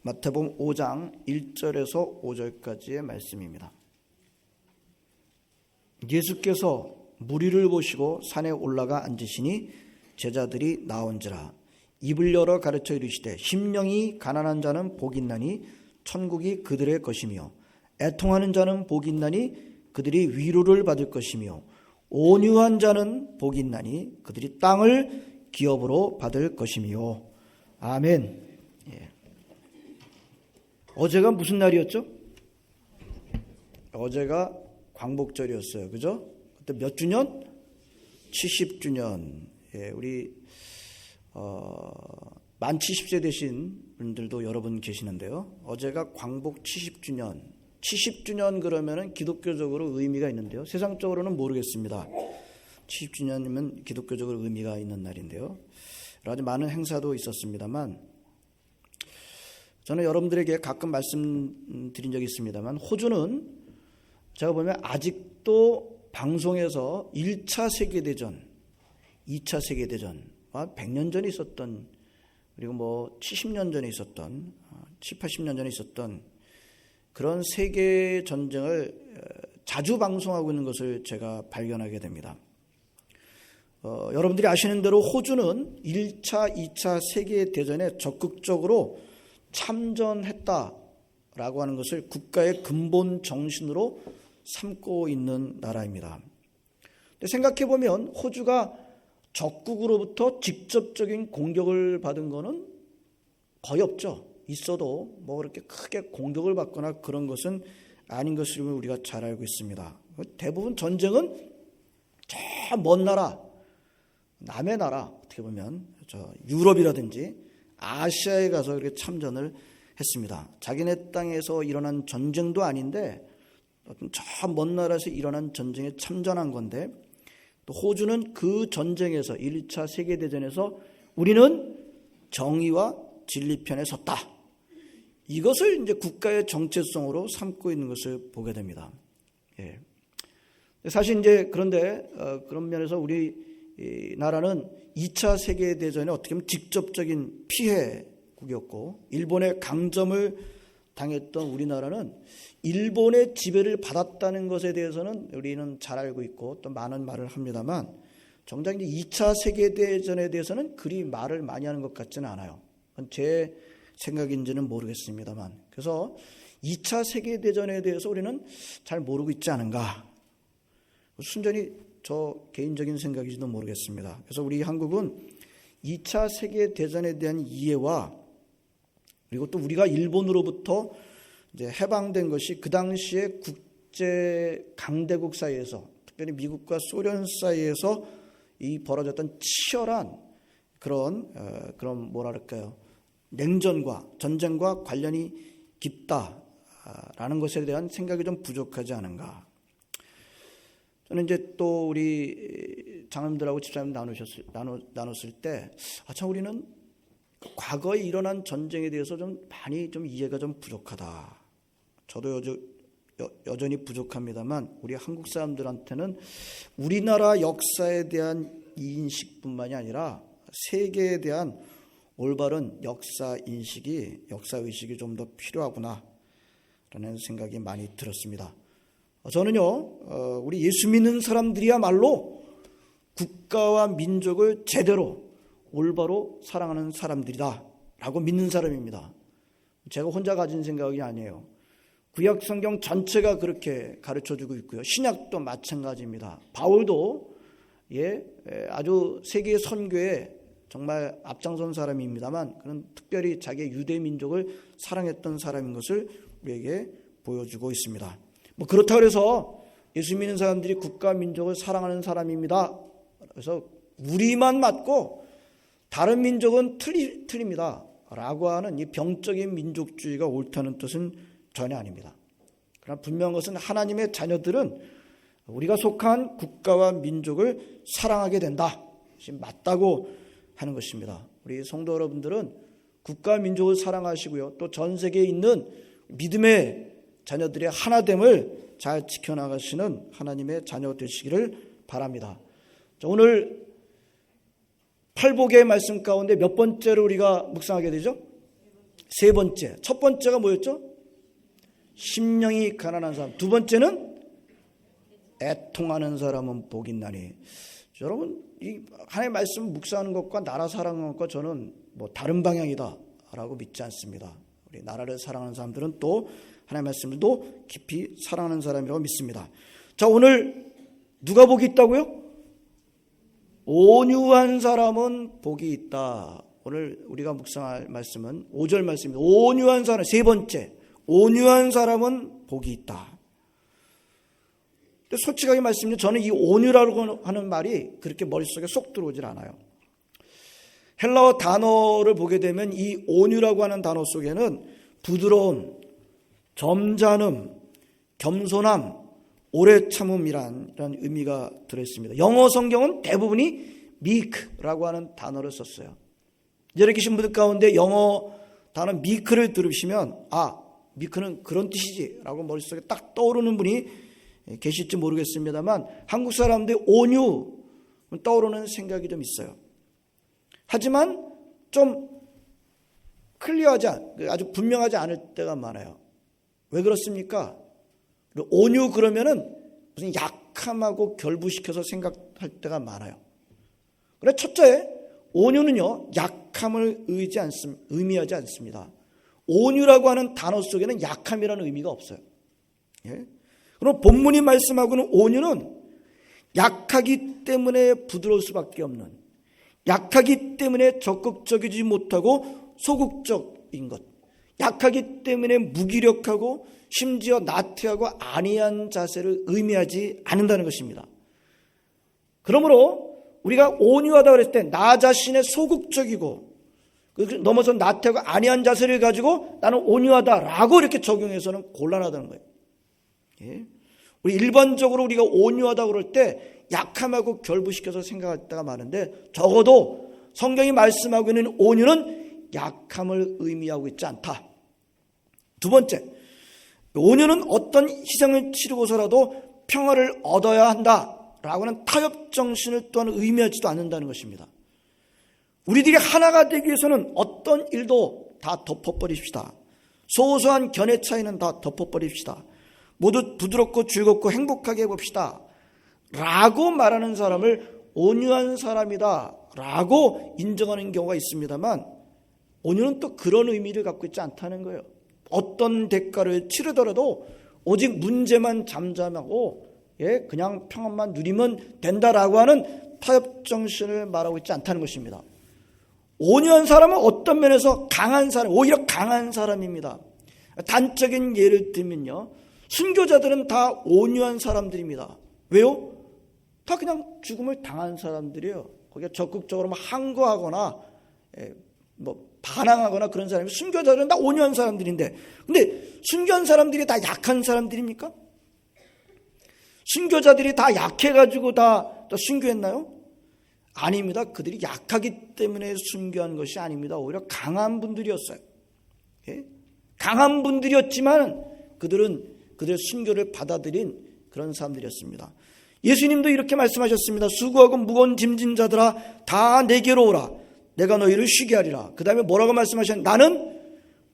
마태복음 5장 1절에서 5절까지의 말씀입니다. 예수께서 무리를 보시고 산에 올라가 앉으시니 제자들이 나온지라. 입을 열어 가르쳐 이르시되 심령이 가난한 자는 복이 있나니 천국이 그들의 것이며 애통하는 자는 복이 있나니 그들이 위로를 받을 것이며 온유한 자는 복이 있나니 그들이 땅을 기업으로 받을 것이며. 아멘. 예. 어제가 무슨 날이었죠? 어제가 광복절이었어요. 그죠? 그때 몇 주년? 70주년. 예, 우리 만 70세 되신 분들도 여러분 계시는데요. 어제가 광복 70주년. 70주년 그러면은 기독교적으로 의미가 있는데요. 세상적으로는 모르겠습니다. 70주년이면 기독교적으로 의미가 있는 날인데요. 여러 가지 많은 행사도 있었습니다만, 저는 여러분들에게 가끔 말씀드린 적이 있습니다만, 호주는 제가 보면 아직도 방송에서 1차 세계대전, 2차 세계대전, 100년 전에 있었던, 그리고 70년 전에 있었던, 70, 80년 전에 있었던 그런 세계 전쟁을 자주 방송하고 있는 것을 제가 발견하게 됩니다. 여러분들이 아시는 대로 호주는 1차, 2차 세계대전에 적극적으로 참전했다라고 하는 것을 국가의 근본 정신으로 삼고 있는 나라입니다. 근데 생각해보면 호주가 적국으로부터 직접적인 공격을 받은 것은 거의 없죠. 있어도 그렇게 크게 공격을 받거나 그런 것은 아닌 것을 우리가 잘 알고 있습니다. 대부분 전쟁은 저 먼 나라, 남의 나라, 어떻게 보면 유럽이라든지 아시아에 가서 그렇게 참전을 했습니다. 자기네 땅에서 일어난 전쟁도 아닌데 저 먼 나라에서 일어난 전쟁에 참전한 건데, 또 호주는 그 전쟁에서 1차 세계대전에서 우리는 정의와 진리 편에 섰다. 이것을 이제 국가의 정체성으로 삼고 있는 것을 보게 됩니다. 예. 사실 이제 그런데 그런 면에서 우리 나라는 2차 세계대전에 어떻게 보면 직접적인 피해국이었고, 일본의 강점을 당했던 우리나라는 일본의 지배를 받았다는 것에 대해서는 우리는 잘 알고 있고 또 많은 말을 합니다만, 정작 2차 세계대전에 대해서는 그리 말을 많이 하는 것 같지는 않아요. 제 생각인지는 모르겠습니다만, 그래서 2차 세계대전에 대해서 우리는 잘 모르고 있지 않은가, 순전히 저 개인적인 생각인지도 모르겠습니다. 그래서 우리 한국은 2차 세계대전에 대한 이해와, 그리고 또 우리가 일본으로부터 이제 해방된 것이 그 당시에 국제 강대국 사이에서, 특별히 미국과 소련 사이에서 이 벌어졌던 치열한 그런 뭐랄까요, 냉전과 전쟁과 관련이 깊다라는 것에 대한 생각이 좀 부족하지 않은가. 저는 이제 또 우리 장로님들하고 집사님 나눴을 때, 참 우리는 과거에 일어난 전쟁에 대해서 좀 많이 좀 이해가 좀 부족하다. 저도 여전히 부족합니다만, 우리 한국 사람들한테는 우리나라 역사에 대한 인식뿐만이 아니라 세계에 대한 올바른 역사 의식이 좀 더 필요하구나 라는 생각이 많이 들었습니다. 저는요, 우리 예수 믿는 사람들이야말로 국가와 민족을 제대로 올바로 사랑하는 사람들이다 라고 믿는 사람입니다. 제가 혼자 가진 생각이 아니에요. 구약 성경 전체가 그렇게 가르쳐주고 있고요. 신약도 마찬가지입니다. 바울도 아주 세계 선교에 정말 앞장선 사람입니다만, 그는 특별히 자기의 유대 민족을 사랑했던 사람인 것을 우리에게 보여주고 있습니다. 그렇다고 해서 예수 믿는 사람들이 국가 민족을 사랑하는 사람입니다. 그래서 우리만 맞고 다른 민족은 틀립니다 라고 하는 이 병적인 민족주의가 옳다는 뜻은 전혀 아닙니다. 그러나 분명한 것은 하나님의 자녀들은 우리가 속한 국가와 민족을 사랑하게 된다, 맞다고 하는 것입니다. 우리 성도 여러분들은 국가 민족을 사랑하시고요, 또 전 세계에 있는 믿음의 자녀들의 하나됨을 잘 지켜나가시는 하나님의 자녀 되시기를 바랍니다. 자, 오늘 팔복의 말씀 가운데 몇 번째로 우리가 묵상하게 되죠? 세 번째, 첫 번째가 뭐였죠? 심령이 가난한 사람. 두 번째는 애통하는 사람은 복이 있나니. 여러분, 이 하나님의 말씀 묵상하는 것과 나라 사랑하는 것과 저는 뭐 다른 방향이다라고 믿지 않습니다. 우리 나라를 사랑하는 사람들은 또 하나님의 말씀도 깊이 사랑하는 사람이라고 믿습니다. 자, 오늘 누가 복이 있다고요? 온유한 사람은 복이 있다. 오늘 우리가 묵상할 말씀은 5절 말씀입니다. 온유한 사람, 세 번째, 온유한 사람은 복이 있다. 솔직하게 말씀드리면 저는 이 온유라고 하는 말이 그렇게 머릿속에 쏙 들어오질 않아요. 헬라어 단어를 보게 되면 이 온유라고 하는 단어 속에는 부드러움, 점잖음, 겸손함, 오래 참음이란 의미가 들어있습니다. 영어 성경은 대부분이 meek라고 하는 단어를 썼어요. 여기 계신 분들 가운데 영어 단어 meek를 들으시면 meek는 그런 뜻이지 라고 머릿속에 딱 떠오르는 분이 계실지 모르겠습니다만 한국 사람들이 온유 떠오르는 생각이 좀 있어요. 하지만 좀 클리어하지 아주 분명하지 않을 때가 많아요. 왜 그렇습니까? 온유 그러면은 무슨 약함하고 결부시켜서 생각할 때가 많아요. 그래 첫째, 온유는요 약함을 의미하지 않습니다. 온유라고 하는 단어 속에는 약함이라는 의미가 없어요. 예? 그럼 본문이 말씀하고는 온유는 약하기 때문에 부드러울 수밖에 없는, 약하기 때문에 적극적이지 못하고 소극적인 것, 약하기 때문에 무기력하고 심지어 나태하고 안이한 자세를 의미하지 않는다는 것입니다. 그러므로 우리가 온유하다고 그랬을 때 나 자신의 소극적이고 넘어서 나태하고 안이한 자세를 가지고 나는 온유하다라고 이렇게 적용해서는 곤란하다는 거예요. 예? 우리 일반적으로 우리가 온유하다고 그럴 때 약함하고 결부시켜서 생각할 때가 많은데 적어도 성경이 말씀하고 있는 온유는 약함을 의미하고 있지 않다. 두 번째, 온유는 어떤 희생을 치르고서라도 평화를 얻어야 한다라고 하는 타협 정신을 또한 의미하지도 않는다는 것입니다. 우리들이 하나가 되기 위해서는 어떤 일도 다 덮어버립시다. 소소한 견해 차이는 다 덮어버립시다. 모두 부드럽고 즐겁고 행복하게 해봅시다 라고 말하는 사람을 온유한 사람이다 라고 인정하는 경우가 있습니다만 온유는 또 그런 의미를 갖고 있지 않다는 거예요. 어떤 대가를 치르더라도 오직 문제만 잠잠하고 그냥 평안만 누리면 된다라고 하는 타협 정신을 말하고 있지 않다는 것입니다. 온유한 사람은 어떤 면에서 강한 사람, 오히려 강한 사람입니다. 단적인 예를 들면요, 순교자들은 다 온유한 사람들입니다. 왜요? 다 그냥 죽음을 당한 사람들이에요. 거기에 적극적으로 항거하거나 반항하거나 그런 사람이, 순교자들은 다 온유한 사람들인데, 근데 순교한 사람들이 다 약한 사람들입니까? 순교자들이 다 약해가지고 다 순교했나요? 아닙니다. 그들이 약하기 때문에 순교한 것이 아닙니다. 오히려 강한 분들이었어요. 예? 강한 분들이었지만 그들은 그들의 순교를 받아들인 그런 사람들이었습니다. 예수님도 이렇게 말씀하셨습니다. 수고하고 무거운 짐진 자들아 다 내게로 오라. 내가 너희를 쉬게 하리라. 그 다음에 뭐라고 말씀하셨나요? 나는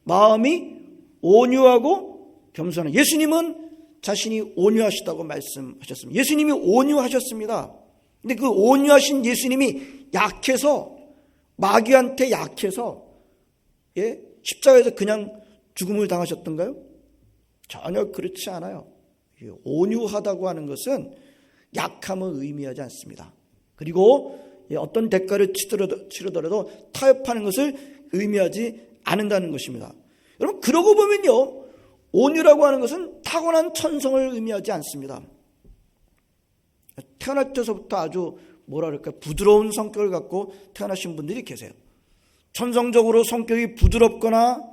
마음이 온유하고 겸손한. 예수님은 자신이 온유하시다고 말씀하셨습니다. 예수님이 온유하셨습니다. 근데 그 온유하신 예수님이 약해서, 마귀한테 약해서 십자가에서 그냥 죽음을 당하셨던가요? 전혀 그렇지 않아요. 온유하다고 하는 것은 약함을 의미하지 않습니다. 그리고 어떤 대가를 치르더라도 타협하는 것을 의미하지 않는다는 것입니다. 여러분, 그러고 보면요, 온유라고 하는 것은 타고난 천성을 의미하지 않습니다. 태어날 때서부터 아주 부드러운 성격을 갖고 태어나신 분들이 계세요. 천성적으로 성격이 부드럽거나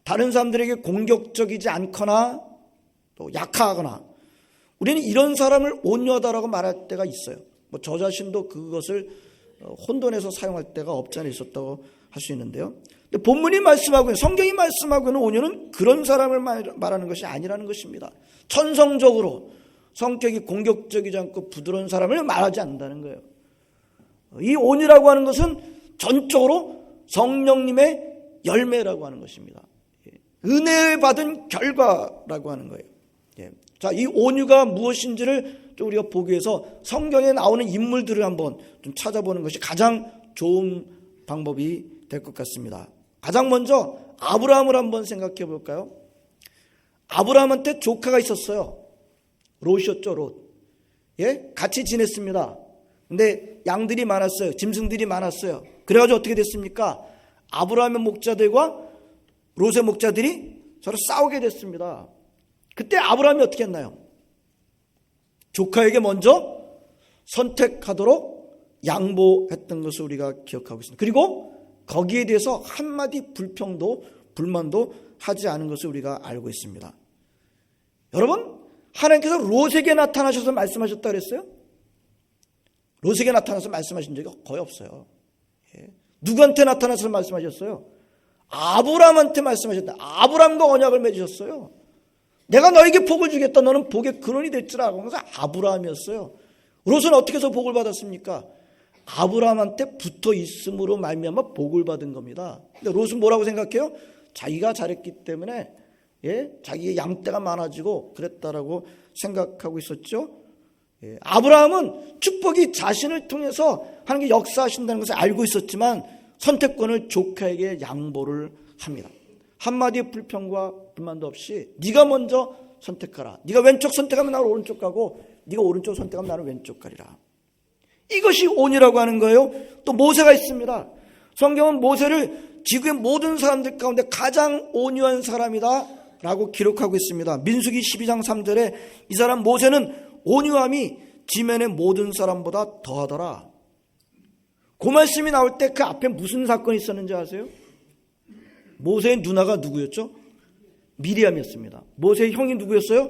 다른 사람들에게 공격적이지 않거나 또 약하거나, 우리는 이런 사람을 온유하다라고 말할 때가 있어요. 저 자신도 그것을 혼돈해서 사용할 때가 없지 않아 있었다고 할 수 있는데요. 근데 본문이 말씀하고, 성경이 말씀하고 있는 온유는 그런 사람을 말하는 것이 아니라는 것입니다. 천성적으로 성격이 공격적이지 않고 부드러운 사람을 말하지 않는다는 거예요. 이 온유라고 하는 것은 전적으로 성령님의 열매라고 하는 것입니다. 은혜 받은 결과라고 하는 거예요. 자, 이 온유가 무엇인지를 좀 우리가 보기 위해서 성경에 나오는 인물들을 한번 좀 찾아보는 것이 가장 좋은 방법이 될 것 같습니다. 가장 먼저 아브라함을 한번 생각해 볼까요? 아브라함한테 조카가 있었어요. 롯이었죠, 롯. 같이 지냈습니다. 근데 양들이 많았어요. 짐승들이 많았어요. 그래가지고 어떻게 됐습니까? 아브라함의 목자들과 롯의 목자들이 서로 싸우게 됐습니다. 그때 아브라함이 어떻게 했나요? 조카에게 먼저 선택하도록 양보했던 것을 우리가 기억하고 있습니다. 그리고 거기에 대해서 한마디 불만도 하지 않은 것을 우리가 알고 있습니다. 여러분, 하나님께서 롯에게 나타나셔서 말씀하셨다 그랬어요? 롯에게 나타나서 말씀하신 적이 거의 없어요. 누구한테 나타나서 말씀하셨어요? 아브라함한테 말씀하셨다. 아브라함과 언약을 맺으셨어요. 내가 너에게 복을 주겠다. 너는 복의 근원이 될지라. 그래서 아브라함이었어요. 롯은 어떻게 해서 복을 받았습니까? 아브라함한테 붙어 있음으로 말미암아 복을 받은 겁니다. 근데 롯은 뭐라고 생각해요? 자기가 잘했기 때문에 자기의 양떼가 많아지고 그랬다라고 생각하고 있었죠. 아브라함은 축복이 자신을 통해서 하나님께 역사하신다는 것을 알고 있었지만 선택권을 조카에게 양보를 합니다. 한마디의 불평과 불만도 없이 네가 먼저 선택하라. 네가 왼쪽 선택하면 나는 오른쪽 가고 네가 오른쪽 선택하면 나는 왼쪽 가리라. 이것이 온유라고 하는 거예요. 또 모세가 있습니다. 성경은 모세를 지구의 모든 사람들 가운데 가장 온유한 사람이다 라고 기록하고 있습니다. 민수기 12장 3절에 이 사람 모세는 온유함이 지면의 모든 사람보다 더하더라. 그 말씀이 나올 때 그 앞에 무슨 사건이 있었는지 아세요? 모세의 누나가 누구였죠? 미리암이었습니다. 모세의 형이 누구였어요?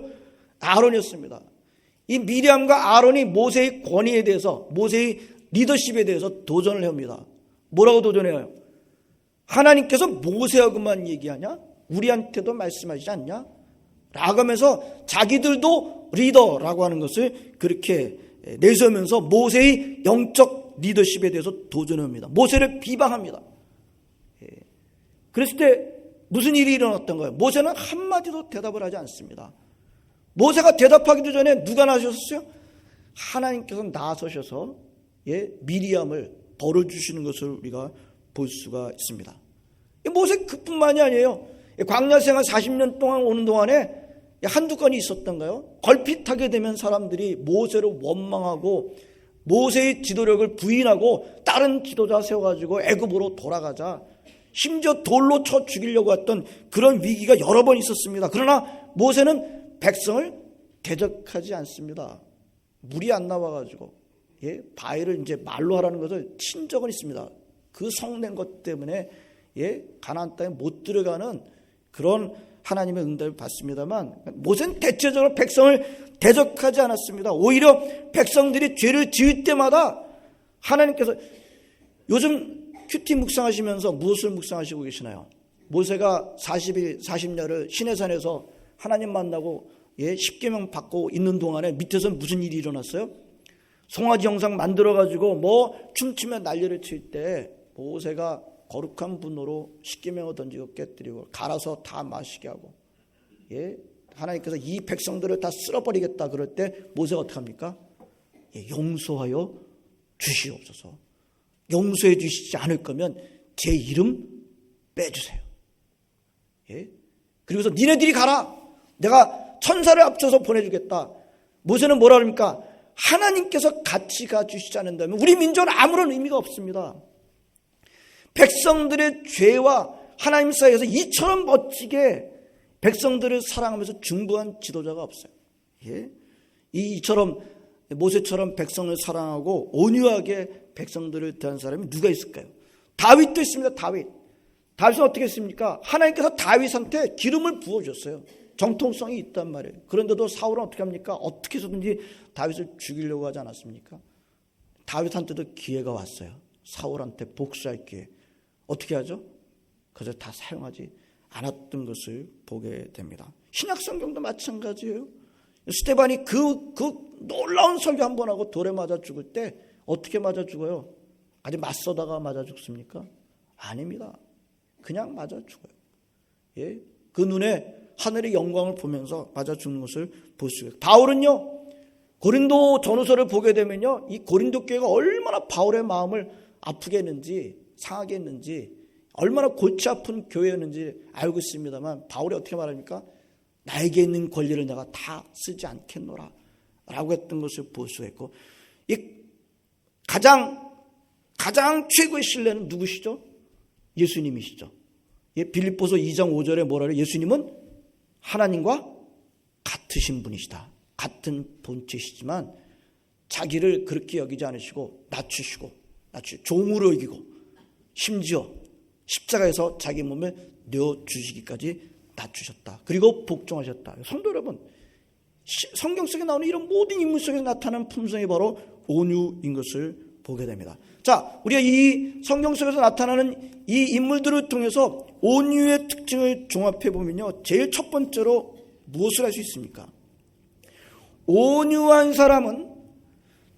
아론이었습니다. 이 미리암과 아론이 모세의 권위에 대해서, 모세의 리더십에 대해서 도전을 합니다. 뭐라고 도전해요? 하나님께서 모세하고만 얘기하냐? 우리한테도 말씀하시지 않냐? 라고 하면서 자기들도 리더라고 하는 것을 그렇게 내세우면서 모세의 영적 리더십에 대해서 도전합니다. 모세를 비방합니다. 그랬을 때 무슨 일이 일어났던 거예요? 모세는 한마디도 대답을 하지 않습니다. 모세가 대답하기도 전에 누가 나서셨어요? 하나님께서 나서셔서 미리암을 벌을 주시는 것을 우리가 볼 수가 있습니다. 모세 그뿐만이 아니에요. 광야 생활 40년 동안 오는 동안에 한두 건이 있었던가요? 걸핏하게 되면 사람들이 모세를 원망하고 모세의 지도력을 부인하고 다른 지도자 세워가지고 애굽으로 돌아가자, 심지어 돌로 쳐 죽이려고 했던 그런 위기가 여러 번 있었습니다. 그러나 모세는 백성을 대적하지 않습니다. 물이 안 나와가지고 바위를 이제 말로 하라는 것을 친 적은 있습니다. 그 성낸 것 때문에 가나안 땅에 못 들어가는 그런 하나님의 응답을 받습니다만 모세는 대체적으로 백성을 대적하지 않았습니다. 오히려 백성들이 죄를 지을 때마다 하나님께서, 요즘 큐티 묵상하시면서 무엇을 묵상하시고 계시나요? 모세가 40일 40야를 시내산에서 하나님 만나고 십계명 받고 있는 동안에 밑에서 무슨 일이 일어났어요? 송아지 형상 만들어가지고 뭐 춤추며 난리를 칠 때 모세가 거룩한 분노로 십계명을 던지고 깨뜨리고 갈아서 다 마시게 하고, 하나님께서 이 백성들을 다 쓸어버리겠다 그럴 때 모세가 어떻게 합니까? 용서하여 주시옵소서. 용서해 주시지 않을 거면 제 이름 빼주세요. 그리고서 니네들이 가라. 내가 천사를 앞서서 보내주겠다. 모세는 뭐라 그럽니까? 하나님께서 같이 가주시지 않는다면 우리 민족은 아무런 의미가 없습니다. 백성들의 죄와 하나님 사이에서 이처럼 멋지게 백성들을 사랑하면서 중보한 지도자가 없어요. 이처럼 모세처럼 백성을 사랑하고 온유하게 백성들을 대한 사람이 누가 있을까요? 다윗도 있습니다. 다윗은 어떻게 했습니까? 하나님께서 다윗한테 기름을 부어줬어요. 정통성이 있단 말이에요. 그런데도 사울은 어떻게 합니까? 어떻게 해서든지 다윗을 죽이려고 하지 않았습니까? 다윗한테도 기회가 왔어요. 사울한테 복수할 기회. 어떻게 하죠? 그저 다 사용하지 않았던 것을 보게 됩니다. 신약성경도 마찬가지예요. 스데반이 그 놀라운 설교 한 번 하고 돌에 맞아 죽을 때 어떻게 맞아 죽어요? 아주 맞서다가 맞아 죽습니까? 아닙니다. 그냥 맞아 죽어요. 예? 그 눈에 하늘의 영광을 보면서 맞아 죽는 것을 볼 수 있어요. 바울은요, 고린도 전후서를 보게 되면요, 이 고린도 교회가 얼마나 바울의 마음을 아프게 했는지, 상하게 했는지, 얼마나 골치 아픈 교회였는지 알고 있습니다만, 바울이 어떻게 말합니까? 나에게 있는 권리를 내가 다 쓰지 않겠노라 라고 했던 것을 볼 수가 있고, 이 가장 최고의 신뢰는 누구시죠? 예수님이시죠. 예, 빌립보서 2장 5절에 뭐라 그래요? 예수님은 하나님과 같으신 분이시다. 같은 본체시지만 자기를 그렇게 여기지 않으시고 낮추시고 종으로 여기고 심지어 십자가에서 자기 몸을 내어주시기까지 낮추셨다. 그리고 복종하셨다. 성도 여러분, 성경 속에 나오는 이런 모든 인물 속에 나타나는 품성이 바로 온유인 것을 보게 됩니다. 자, 우리가 이 성경 속에서 나타나는 이 인물들을 통해서 온유의 특징을 종합해 보면요, 제일 첫 번째로 무엇을 할 수 있습니까? 온유한 사람은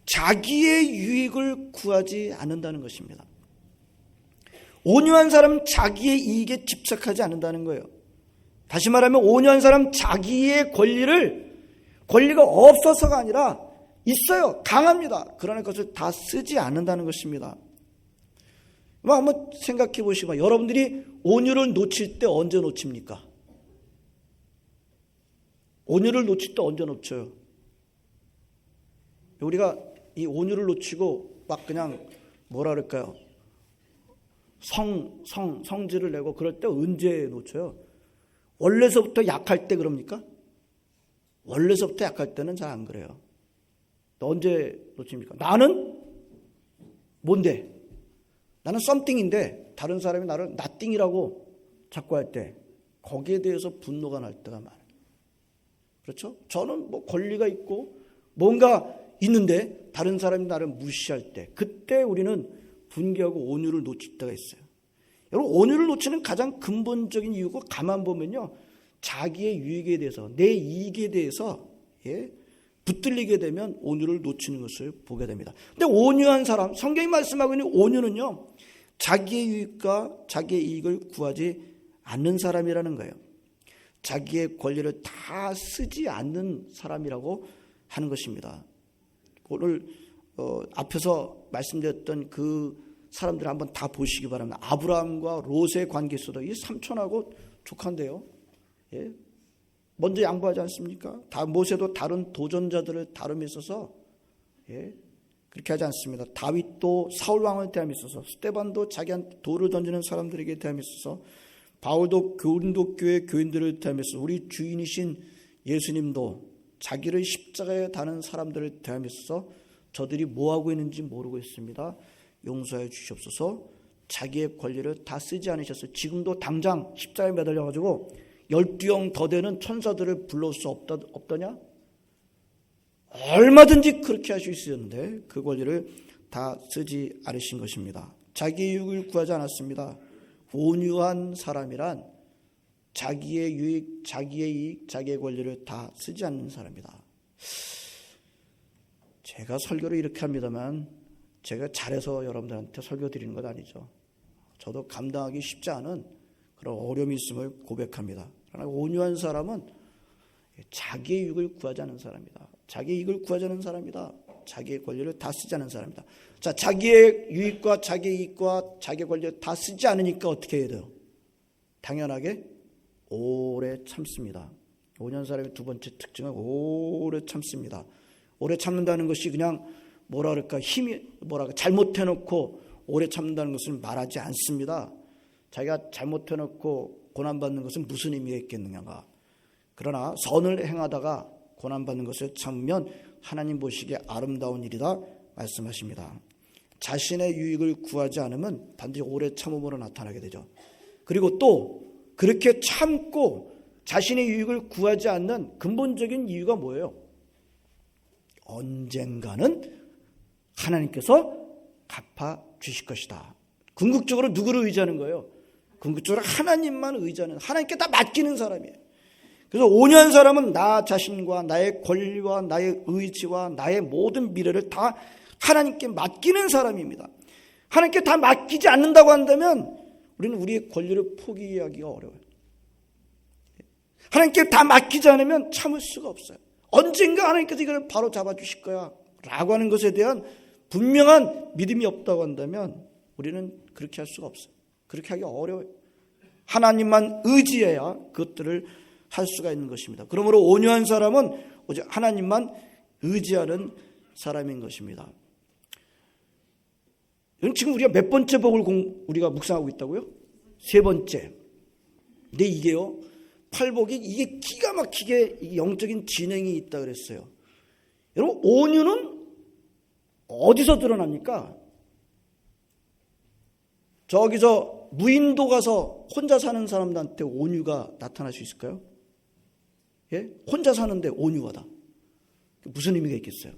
자기의 유익을 구하지 않는다는 것입니다. 온유한 사람은 자기의 이익에 집착하지 않는다는 거예요. 다시 말하면 온유한 사람은 자기의 권리가 없어서가 아니라 있어요. 강합니다. 그러나 그것을 다 쓰지 않는다는 것입니다. 한번 생각해 보시면 여러분들이 온유를 놓칠 때 언제 놓칩니까? 온유를 놓칠 때 언제 놓쳐요? 우리가 이 온유를 놓치고 막 그냥 뭐라 그럴까요? 성질을 내고 그럴 때 언제 놓쳐요? 원래서부터 약할 때 그럽니까? 원래서부터 약할 때는 잘 안 그래요. 언제 놓칩니까? 나는 뭔데? 나는 썸띵인데 다른 사람이 나를 나띵이라고 자꾸 할 때 거기에 대해서 분노가 날 때가 많아요. 그렇죠? 저는 뭐 권리가 있고 뭔가 있는데 다른 사람이 나를 무시할 때 그때 우리는 분개하고 온유를 놓칠 때가 있어요. 여러분, 온유를 놓치는 가장 근본적인 이유가 가만 보면요, 자기의 유익에 대해서 내 이익에 대해서 붙들리게 되면 온유를 놓치는 것을 보게 됩니다. 근데 온유한 사람, 성경이 말씀하고 있는 온유는요, 자기의 유익과 자기의 이익을 구하지 않는 사람이라는 거예요. 자기의 권리를 다 쓰지 않는 사람이라고 하는 것입니다. 오늘 앞에서 말씀드렸던 그 사람들을 한번 다 보시기 바랍니다. 아브라함과 롯의 관계에서도 이 삼촌하고 조카인데요. 예? 먼저 양보하지 않습니까? 모세도 다른 도전자들을 다름에 있어서 그렇게 하지 않습니다. 다윗도 사울 왕을 대함에 있어서, 스데반도 자기한테 돌을 던지는 사람들에게 대함에 있어서, 바울도 고린도 교회 교인들을 대함에 있어서, 우리 주인이신 예수님도 자기를 십자가에 다는 사람들을 대함에 있어서 저들이 뭐하고 있는지 모르고 있습니다. 용서해 주시옵소서. 자기의 권리를 다 쓰지 않으셨어요. 지금도 당장 십자가에 매달려가지고 12형 더 되는 천사들을 불러올 수 없더냐? 얼마든지 그렇게 할 수 있었는데 그 권리를 다 쓰지 않으신 것입니다. 자기의 유익을 구하지 않았습니다. 온유한 사람이란 자기의 유익, 자기의 이익, 자기의 권리를 다 쓰지 않는 사람이다. 제가 설교를 이렇게 합니다만 제가 잘해서 여러분들한테 설교 드리는 것 아니죠. 저도 감당하기 쉽지 않은 그런 어려움이 있음을 고백합니다. 그러나 온유한 사람은 자기의 유익을 구하지 않는 사람이다. 자기의 이익을 구하지 않는 사람이다. 자기의 권리를 다 쓰지 않는 사람이다. 자, 자기의 유익과 자기의 이익과 자기의 권리를 다 쓰지 않으니까 어떻게 해야 돼요? 당연하게 오래 참습니다. 온유한 사람의 두 번째 특징은 오래 참습니다. 오래 참는다는 것이 그냥 잘못해놓고 오래 참는다는 것을 말하지 않습니다. 자기가 잘못해놓고 고난받는 것은 무슨 의미가 있겠느냐가. 그러나 선을 행하다가 고난받는 것을 참으면 하나님 보시기에 아름다운 일이다 말씀하십니다. 자신의 유익을 구하지 않으면 반드시 오래 참음으로 나타나게 되죠. 그리고 또 그렇게 참고 자신의 유익을 구하지 않는 근본적인 이유가 뭐예요? 언젠가는 하나님께서 갚아 주실 것이다. 궁극적으로 누구를 의지하는 거예요? 궁극적으로 하나님만 의지하는, 하나님께 다 맡기는 사람이에요. 그래서 온유한 사람은 나 자신과 나의 권리와 나의 의지와 나의 모든 미래를 다 하나님께 맡기는 사람입니다. 하나님께 다 맡기지 않는다고 한다면 우리는 우리의 권리를 포기하기가 어려워요. 하나님께 다 맡기지 않으면 참을 수가 없어요. 언젠가 하나님께서 이걸 바로 잡아주실 거야 라고 하는 것에 대한 분명한 믿음이 없다고 한다면 우리는 그렇게 할 수가 없어요. 그렇게 하기 어려워요. 하나님만 의지해야 그것들을 할 수가 있는 것입니다. 그러므로 온유한 사람은 오직 하나님만 의지하는 사람인 것입니다. 지금 우리가 몇 번째 복을 우리가 묵상하고 있다고요? 세 번째. 근데 이게요, 팔복이 이게 기가 막히게 영적인 진행이 있다 그랬어요. 여러분, 온유는 어디서 드러납니까? 저기서 무인도 가서 혼자 사는 사람들한테 온유가 나타날 수 있을까요? 예? 혼자 사는데 온유하다. 무슨 의미가 있겠어요?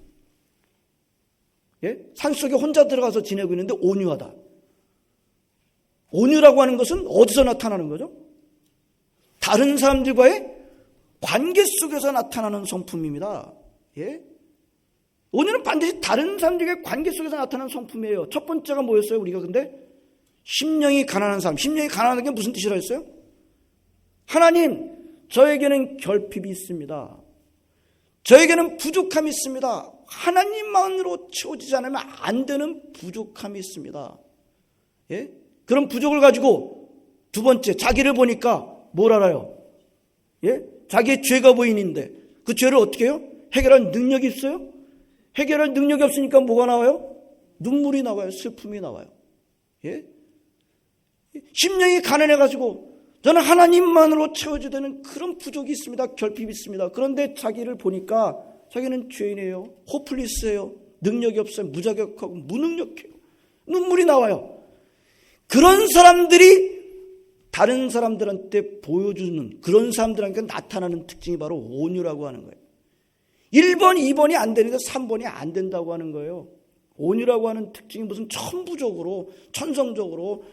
예? 산속에 혼자 들어가서 지내고 있는데 온유하다. 온유라고 하는 것은 어디서 나타나는 거죠? 다른 사람들과의 관계 속에서 나타나는 성품입니다. 예? 온유는 반드시 다른 사람들과의 관계 속에서 나타나는 성품이에요. 첫 번째가 뭐였어요? 우리가 근데 심령이 가난한 사람. 심령이 가난한 게 무슨 뜻이라 했어요? 하나님, 저에게는 결핍이 있습니다. 저에게는 부족함이 있습니다. 하나님만으로 채워지지 않으면 안 되는 부족함이 있습니다. 예? 그런 부족을 가지고 두 번째, 자기를 보니까 뭘 알아요? 예? 자기의 죄가 보이는데 그 죄를 어떻게 해요? 해결할 능력이 있어요? 해결할 능력이 없으니까 뭐가 나와요? 눈물이 나와요. 슬픔이 나와요. 예? 심령이 가난해가지고 저는 하나님만으로 채워져야 되는 그런 부족이 있습니다. 결핍이 있습니다. 그런데 자기를 보니까 자기는 죄인이에요. 호플리스예요. 능력이 없어요. 무자격하고 무능력해요. 눈물이 나와요. 그런 사람들이 다른 사람들한테 보여주는, 그런 사람들한테 나타나는 특징이 바로 온유라고 하는 거예요. 1번, 2번이 안 되는데 3번이 안 된다고 하는 거예요. 온유라고 하는 특징이 무슨 천부적으로, 천성적으로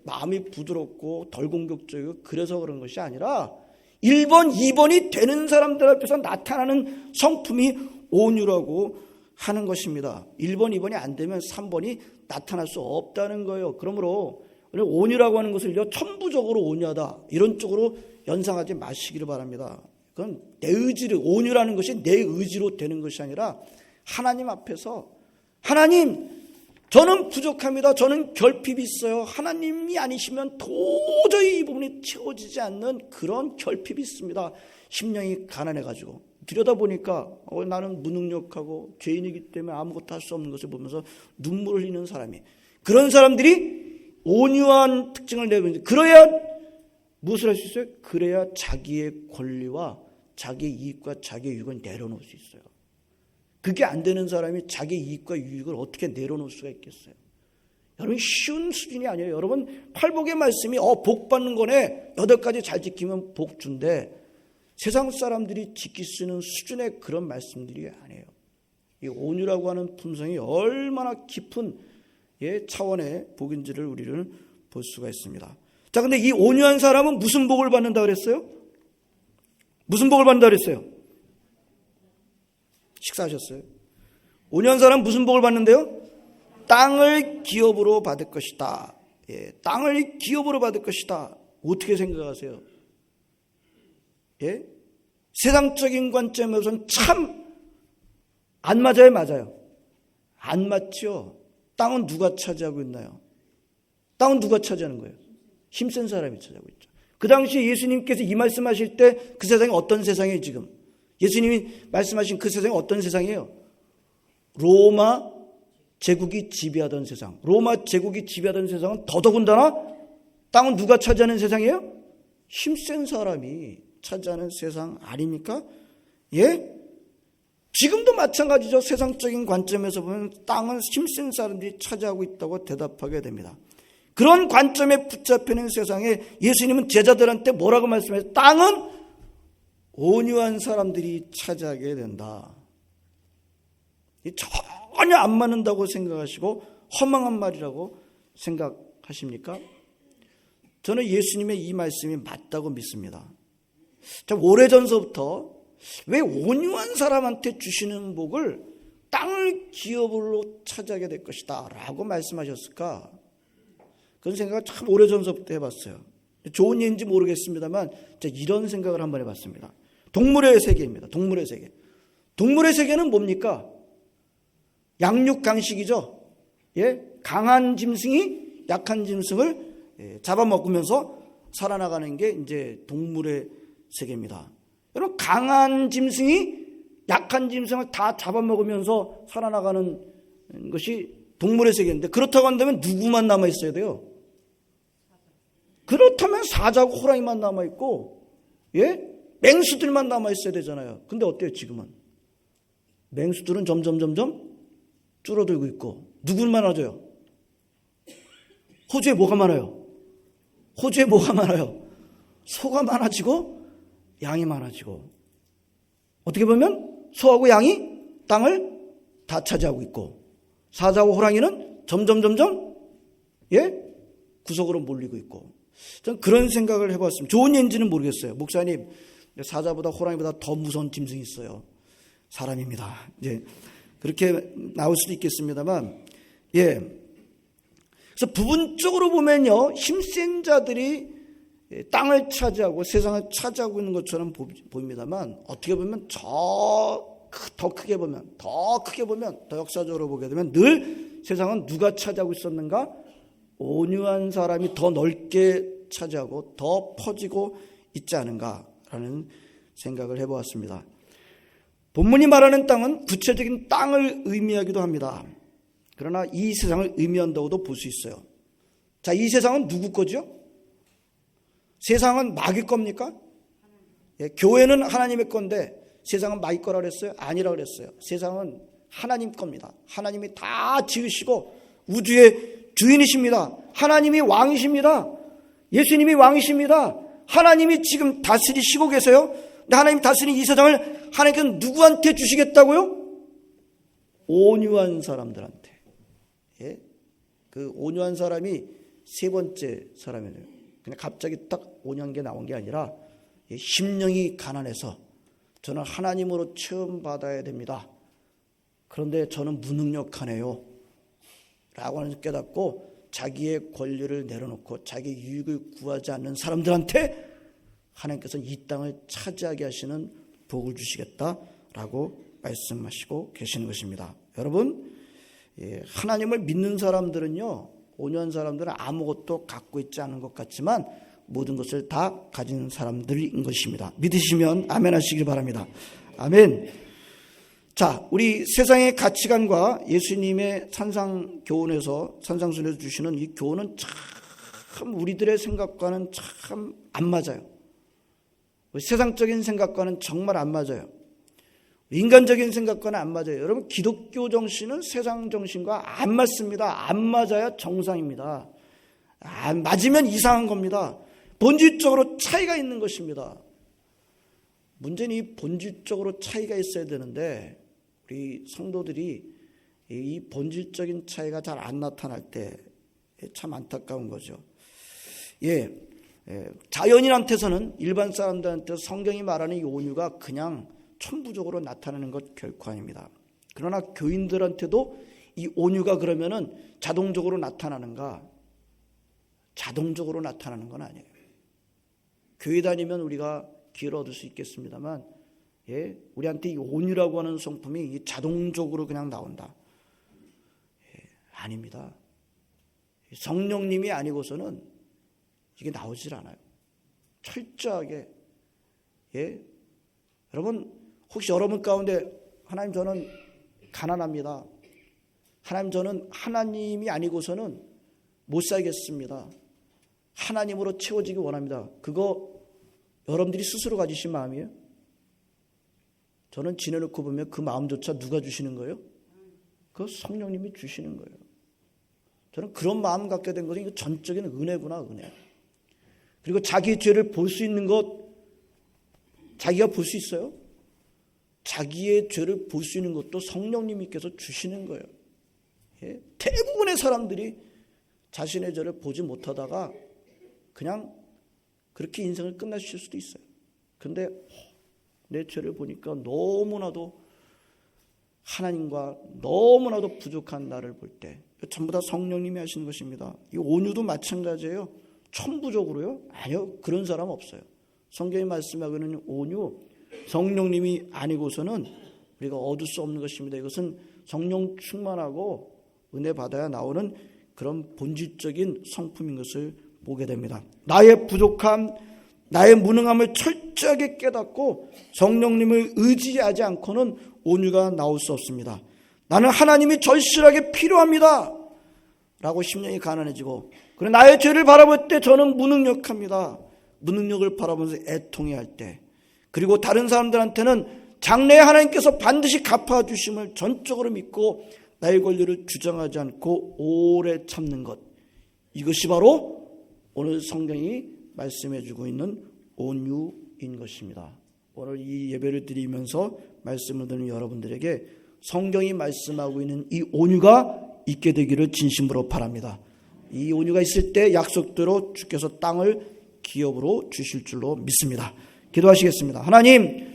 마음이 부드럽고 덜 공격적이고 그래서 그런 것이 아니라 1번, 2번이 되는 사람들 앞에서 나타나는 성품이 온유라고 하는 것입니다. 1번, 2번이 안 되면 3번이 나타날 수 없다는 거예요. 그러므로 온유라고 하는 것을 천부적으로 온유하다 이런 쪽으로 연상하지 마시기를 바랍니다. 그건 내 의지를, 온유라는 것이 내 의지로 되는 것이 아니라 하나님 앞에서 하나님, 저는 부족합니다. 저는 결핍이 있어요. 하나님이 아니시면 도저히 이 부분이 채워지지 않는 그런 결핍이 있습니다. 심령이 가난해가지고 들여다보니까 나는 무능력하고 죄인이기 때문에 아무것도 할 수 없는 것을 보면서 눈물을 흘리는 사람이, 그런 사람들이 온유한 특징을 내고 있는데, 그래야 무엇을 할 수 있어요? 그래야 자기의 권리와 자기의 이익과 자기의 유익을 내려놓을 수 있어요. 그게 안 되는 사람이 자기 이익과 유익을 어떻게 내려놓을 수가 있겠어요? 여러분, 쉬운 수준이 아니에요. 여러분, 팔복의 말씀이 복 받는 거네. 8가지 잘 지키면 복 준대. 세상 사람들이 지킬 수 있는 수준의 그런 말씀들이 아니에요. 이 온유라고 하는 품성이 얼마나 깊은 차원의 복인지를 우리는 볼 수가 있습니다. 자, 근데 이 온유한 사람은 무슨 복을 받는다 그랬어요? 무슨 복을 받는다 그랬어요? 식사하셨어요? 온유한 사람은 무슨 복을 받는데요? 땅을 기업으로 받을 것이다. 땅을 기업으로 받을 것이다. 어떻게 생각하세요? 세상적인 관점에서는 참 안 맞아요, 맞아요? 안 맞죠? 땅은 누가 차지하고 있나요? 땅은 누가 차지하는 거예요? 힘센 사람이 차지하고 있죠. 그 당시 예수님께서 이 말씀하실 때 그 세상이 어떤 세상이에요, 지금? 예수님이 말씀하신 그 세상이 어떤 세상이에요? 로마 제국이 지배하던 세상. 로마 제국이 지배하던 세상은 더더군다나 땅은 누가 차지하는 세상이에요? 힘센 사람이 차지하는 세상 아닙니까? 예? 지금도 마찬가지죠. 세상적인 관점에서 보면 땅은 힘센 사람들이 차지하고 있다고 대답하게 됩니다. 그런 관점에 붙잡히는 세상에 예수님은 제자들한테 뭐라고 말씀하세요? 땅은 온유한 사람들이 차지하게 된다. 전혀 안 맞는다고 생각하시고 허망한 말이라고 생각하십니까? 저는 예수님의 이 말씀이 맞다고 믿습니다. 오래전서부터 왜 온유한 사람한테 주시는 복을 땅을 기업으로 차지하게 될 것이다 라고 말씀하셨을까? 그런 생각을 참 오래전부터 해봤어요. 좋은 예인지 모르겠습니다만 이런 생각을 한번 해봤습니다. 동물의 세계입니다. 동물의 세계. 동물의 세계는 뭡니까? 양육강식이죠. 예? 강한 짐승이 약한 짐승을 잡아먹으면서 살아나가는 게 이제 동물의 세계입니다. 여러분, 강한 짐승이 약한 짐승을 다 잡아먹으면서 살아나가는 것이 동물의 세계인데, 그렇다고 한다면 누구만 남아있어야 돼요? 그렇다면 사자고 호랑이만 남아있고, 예? 맹수들만 남아있어야 되잖아요. 근데 어때요, 지금은? 맹수들은 점점 줄어들고 있고, 누구는 많아져요? 호주에 뭐가 많아요? 호주에 뭐가 많아요? 소가 많아지고 양이 많아지고, 어떻게 보면 소하고 양이 땅을 다 차지하고 있고, 사자하고 호랑이는 점점 구석으로 몰리고 있고. 저는 그런 생각을 해봤습니다. 좋은 예인지는 모르겠어요. 목사님, 사자보다 호랑이보다 더 무서운 짐승이 있어요. 사람입니다. 이제 그렇게 나올 수도 있겠습니다만, 그래서 부분적으로 보면요, 힘센 자들이 땅을 차지하고 세상을 차지하고 있는 것처럼 보입니다만, 어떻게 보면 더 크게 보면, 더 역사적으로 보게 되면 늘 세상은 누가 차지하고 있었는가? 온유한 사람이 더 넓게 차지하고 더 퍼지고 있지 않은가라는 생각을 해보았습니다. 본문이 말하는 땅은 구체적인 땅을 의미하기도 합니다. 그러나 이 세상을 의미한다고도 볼 수 있어요. 자, 이 세상은 누구 거죠? 세상은 마귀 겁니까? 교회는 하나님의 건데 세상은 마귀 거라 그랬어요? 아니라 그랬어요. 세상은 하나님 겁니다. 하나님이 다 지으시고 우주의 주인이십니다. 하나님이 왕이십니다. 예수님이 왕이십니다. 하나님이 지금 다스리시고 계세요. 근데 하나님 다스리는 이 세상을 하나님께서 누구한테 주시겠다고요? 온유한 사람들한테. 그 온유한 사람이 세 번째 사람이에요. 그냥 갑자기 딱 온유한 게 나온 게 아니라 심령이 가난해서 저는 하나님으로 체험받아야 됩니다. 그런데 저는 무능력하네요. 라고 하는 깨닫고 자기의 권리를 내려놓고 자기 유익을 구하지 않는 사람들한테 하나님께서 이 땅을 차지하게 하시는 복을 주시겠다라고 말씀하시고 계시는 것입니다. 여러분, 하나님을 믿는 사람들은요, 온유한 사람들은 아무것도 갖고 있지 않은 것 같지만 모든 것을 다 가진 사람들인 것입니다. 믿으시면 아멘 하시길 바랍니다. 아멘. 자, 우리 세상의 가치관과 예수님의 산상순에서 주시는 이 교훈은 참 우리들의 생각과는 참 안 맞아요. 세상적인 생각과는 정말 안 맞아요. 인간적인 생각과는 안 맞아요. 여러분, 기독교 정신은 세상 정신과 안 맞습니다. 안 맞아야 정상입니다. 안 맞으면 이상한 겁니다. 본질적으로 차이가 있는 것입니다. 문제는 이 본질적으로 차이가 있어야 되는데 우리 성도들이 이 본질적인 차이가 잘 안 나타날 때 참 안타까운 거죠. 자연인한테서는, 일반 사람들한테 성경이 말하는 이 온유가 그냥 천부적으로 나타나는 것 결코 아닙니다. 그러나 교인들한테도 이 온유가 그러면은 자동적으로 나타나는가? 자동적으로 나타나는 건 아니에요. 교회 다니면 우리가 기회를 얻을 수 있겠습니다만, 우리한테 이 온유라고 하는 성품이 자동적으로 그냥 나온다. 아닙니다. 성령님이 아니고서는 이게 나오질 않아요. 철저하게. 여러분, 혹시 여러분 가운데 하나님 저는 가난합니다. 하나님 저는 하나님이 아니고서는 못 살겠습니다. 하나님으로 채워지기 원합니다. 그거 여러분들이 스스로 가지신 마음이에요? 저는 지내놓고 보면 그 마음조차 누가 주시는 거예요? 그 성령님이 주시는 거예요. 저는 그런 마음 갖게 된 것은 이거 전적인 은혜구나, 은혜. 그리고 자기의 죄를 볼 수 있는 것, 자기가 볼 수 있어요? 자기의 죄를 볼 수 있는 것도 성령님께서 주시는 거예요. 대부분의 사람들이 자신의 죄를 보지 못하다가 그냥 그렇게 인생을 끝내실 수도 있어요. 근데 내 죄를 보니까 너무나도 하나님과 너무나도 부족한 나를 볼 때 전부 다 성령님이 하시는 것입니다. 이 온유도 마찬가지예요. 천부적으로요? 아니요. 그런 사람 없어요. 성경이 말씀하고는 온유, 성령님이 아니고서는 우리가 얻을 수 없는 것입니다. 이것은 성령 충만하고 은혜 받아야 나오는 그런 본질적인 성품인 것을 보게 됩니다. 나의 부족함, 나의 무능함을 철저하게 깨닫고 성령님을 의지하지 않고는 온유가 나올 수 없습니다. 나는 하나님이 절실하게 필요합니다 라고 심령이 가난해지고, 그래 나의 죄를 바라볼 때 저는 무능력합니다. 무능력을 바라보면서 애통해할 때, 그리고 다른 사람들한테는 장래에 하나님께서 반드시 갚아주심을 전적으로 믿고 나의 권리를 주장하지 않고 오래 참는 것, 이것이 바로 오늘 성경이 말씀해주고 있는 온유인 것입니다. 오늘 이 예배를 드리면서 말씀을 듣는 여러분들에게 성경이 말씀하고 있는 이 온유가 있게 되기를 진심으로 바랍니다. 이 온유가 있을 때 약속대로 주께서 땅을 기업으로 주실 줄로 믿습니다. 기도하시겠습니다. 하나님,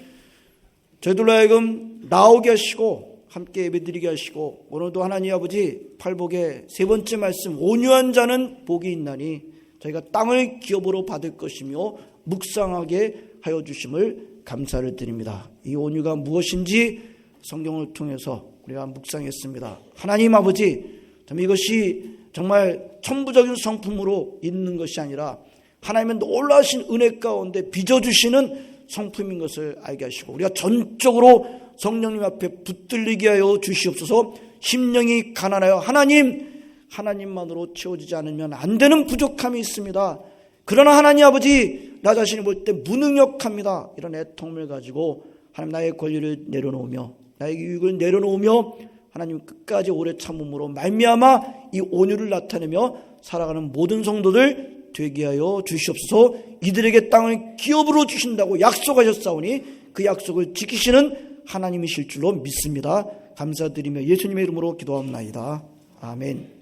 저희들로 하여금 나오게 하시고 함께 예배드리게 하시고, 오늘도 하나님 아버지 팔복의 세 번째 말씀, 온유한 자는 복이 있나니 저희가 땅을 기업으로 받을 것이며 묵상하게 하여 주심을 감사를 드립니다. 이 온유가 무엇인지 성경을 통해서 우리가 묵상했습니다. 하나님 아버지, 이것이 정말 천부적인 성품으로 있는 것이 아니라 하나님의 놀라우신 은혜 가운데 빚어주시는 성품인 것을 알게 하시고, 우리가 전적으로 성령님 앞에 붙들리게 하여 주시옵소서. 심령이 가난하여 하나님만으로 채워지지 않으면 안 되는 부족함이 있습니다. 그러나 하나님 아버지, 나 자신이 볼 때 무능력합니다. 이런 애통을 가지고 하나님 나의 권리를 내려놓으며 나의 유익을 내려놓으며 하나님 끝까지 오래 참음으로 말미암아 이 온유를 나타내며 살아가는 모든 성도들 되게 하여 주시옵소서. 이들에게 땅을 기업으로 주신다고 약속하셨사오니 그 약속을 지키시는 하나님이실 줄로 믿습니다. 감사드리며 예수님의 이름으로 기도합나이다. 아멘.